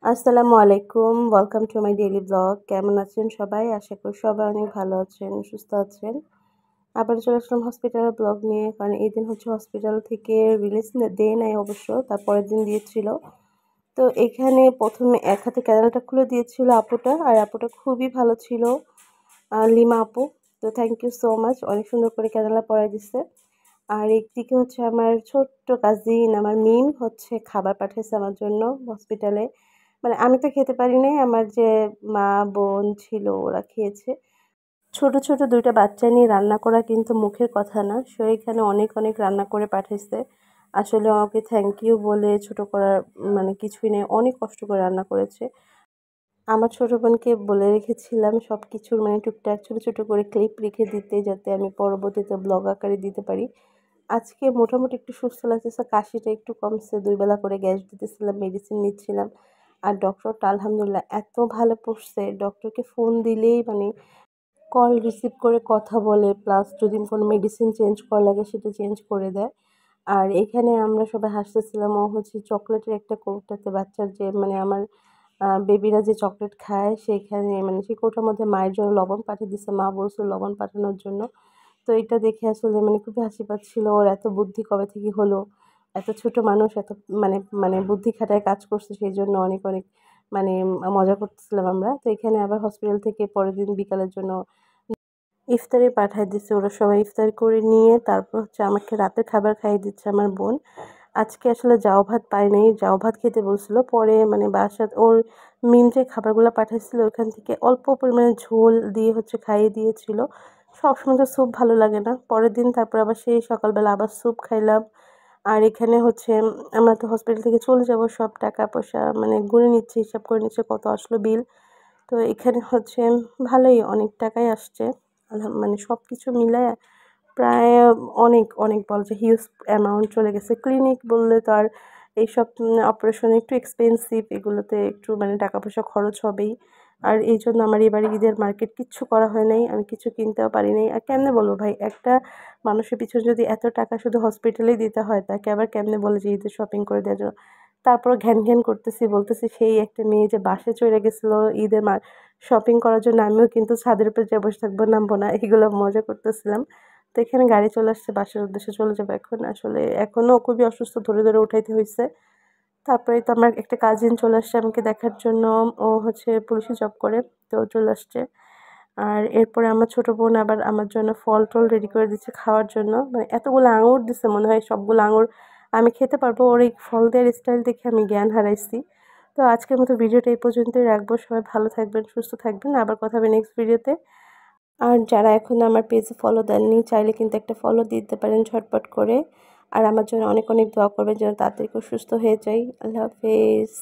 আসসালামু আলাইকুম। Welcome to my daily blog. কেমন আছেন সবাই? আশা করি সবাই অনেক ভালো আছেন, সুস্থ আছেন। আবার চলে আসলাম হসপিটালের ব্লগ নিয়ে। কারণ এইদিন হচ্ছে হসপিটাল থেকে রিলিজ দেয় নাই অবশ্য, তার পরের দিন দিয়েছিল। তো এখানে ১ম এ এক হাতে ক্যানেলটা খুলে দিয়েছিল আপুটা, আর আপুটা খুবই ভালো ছিল, লিমা আপু। তো থ্যাংক ইউ সো মাচ। অনেক সুন্দর করে ক্যানেলটা পরায় দিছে। আর একদিকে হচ্ছে আমার ছোট্ট কাজিন, আমার মিম হচ্ছে খাবার পাঠিয়েছে আমার জন্য হসপিটালে। মানে আমি তো খেতে পারি নাই, আমার যে মা, বোন ছিল ওরা খেয়েছে। ছোট, ছোট ২ টা বাচ্চা নিয়ে রান্না করা কিন্তু মুখের কথা না। সো এখানে অনেক, অনেক রান্না করে পাঠাইছে। আসলে ওকে থ্যাংক ইউ বলে ছোট করার মানে কিছুই নেই। অনেক কষ্ট করে রান্না করেছে। আমার ছোট বোনকে বলে রেখেছিলাম সবকিছুর মানে টুকটাক ছোট, ছোট করে ক্লিপ রেখে দিতে, যাতে আমি পরবর্তীতে ব্লগ আকারে দিতে পারি। আজকে মোটামুটি একটু সুস্থ লাগতেছে, কাশিটা একটু কমছে। ২ বেলা করে গ্যাস দিতেছিলাম, মেডিসিন নিচ্ছিলাম। আর ডক্টরটা আলহামদুলিল্লাহ এত ভালো পড়ছে, ডক্টরকে ফোন দিলেই মানে কল রিসিভ করে কথা বলে, প্লাস যদি কোনো মেডিসিন চেঞ্জ করা লাগে সেটা চেঞ্জ করে দেয়। আর এখানে আমরা সবাই হাসতেছিলাম। ও হচ্ছে চকোলেটের একটা কৌটাতে বাচ্চার যে মানে আমার বেবিরা যে চকলেট খায় সেখানে মানে সেই কৌটার মধ্যে মায়ের জন্য লবণ পাঠিয়ে দিছে। মা বলছিল লবণ পাঠানোর জন্য। তো এটা দেখে আসলে মানে খুবই হাসি পাচ্ছিল। ওর এত বুদ্ধি কবে থেকে হলো? এত ছোট মানুষ এত মানে মানে বুদ্ধি খাটায় কাজ করছে, সেইজন্য অনেক, অনেক মানে মজা করতেছিলাম আমরা। তো এখানে আবার হসপিটাল থেকে পরের দিন বিকালের জন্য ইফতারি পাঠায় দিছে। ওরা সবাই ইফতার করে নিয়ে তারপর হচ্ছে আমাকে রাতের খাবার খাইয়ে দিচ্ছে আমার বোন। আজকে আসলে জাউ ভাত পাই নাই। জাউ ভাত খেতে বলছিল। পরে মানে বাসায় ওর মিম যে খাবারগুলা পাঠাইছিল ওখান থেকে অল্প পরিমাণে ঝোল দিয়ে হচ্ছে খাইয়ে দিয়েছিল। সবসময় তো স্যুপ ভালো লাগে না। পরের দিন তারপর আবার সেই সকালবেলা আবার স্যুপ খাইলাম। আর এখানে হচ্ছে আমরা তো হসপিটাল থেকে চলে যাব। সব টাকা-পয়সা মানে গুনে নিচ্ছে, হিসাব করে নিচ্ছে কত আসলো বিল। তো এখানে হচ্ছে ভালোই অনেক টাকাই আসছে। মানে সবকিছু মিলায়া প্রায় অনেক, অনেক বলা যায় হিউজ অ্যামাউন্ট চলে গেছে। ক্লিনিক বললে তো আর এইসব অপারেশন একটু এক্সপেনসিভ, এগুলোতে একটু মানে টাকা-পয়সা খরচ হবেই। আর এইজন্য আমার এবারে ঈদের মার্কেট কিচ্ছু করা হয় নাই। আমি কিছু কিনতেও পারি নাই। আর কেমনে বলব ভাই, একটা মানুষের পিছনে যদি এত টাকা শুধু হসপিটালেই দিতে হয়, তাকে আবার কেমনে বলে যে ঈদের শপিং করে দেওয়ার জন্য। তারপরও ঘ্যান, ঘ্যান করতেছি, বলতেছি সেই একটা মেয়ে যে বাসায় চইলা গেছিল ঈদের শপিং করার জন্য, আমিও কিন্তু ছাদের উপরে যেয়ে বসে থাকবো, নামবো না। এগুলো মজা করতেছিলাম। তো এখানে গাড়ি চলে আসছে, বাসার উদ্দেশ্যে চলে যাবো এখন। আসলে এখনো খুবই অসুস্থ, ধরে, ধরে উঠাইতে হইছে। তারপরেই তো আমার একটা কাজিন চলে আসছে আমাকে দেখার জন্য। ও হচ্ছে পুলিশে জব করে, তো ও চলে আসছে। আর এরপরে আমার ছোট বোন আবার আমার জন্য ফল-টল রেডি করে দিচ্ছে খাওয়ার জন্য। মানে এতগুলো আঙুর দিছে, মনে হয় সবগুলো আঙুর আমি খেতে পারবো। ওর এই ফল দেওয়ার স্টাইল দেখে আমি জ্ঞান হারাইছি। তো আজকের মতো ভিডিওটা এই পর্যন্তই রাখবো। সবাই ভালো থাকবেন, সুস্থ থাকবেন। আবার কথা হবে নেক্সট ভিডিওতে। আর যারা এখনো আমার পেজে ফলো দেননি, চাইলে কিন্তু একটা ফলো দিয়ে দিতে পারেন ঝটপট করে। আর আমার জন্য অনেক, অনেক দোয়া করবেন যেন তাড়াতাড়ি করে সুস্থ হয়ে যাই। আল্লাহ হাফেজ।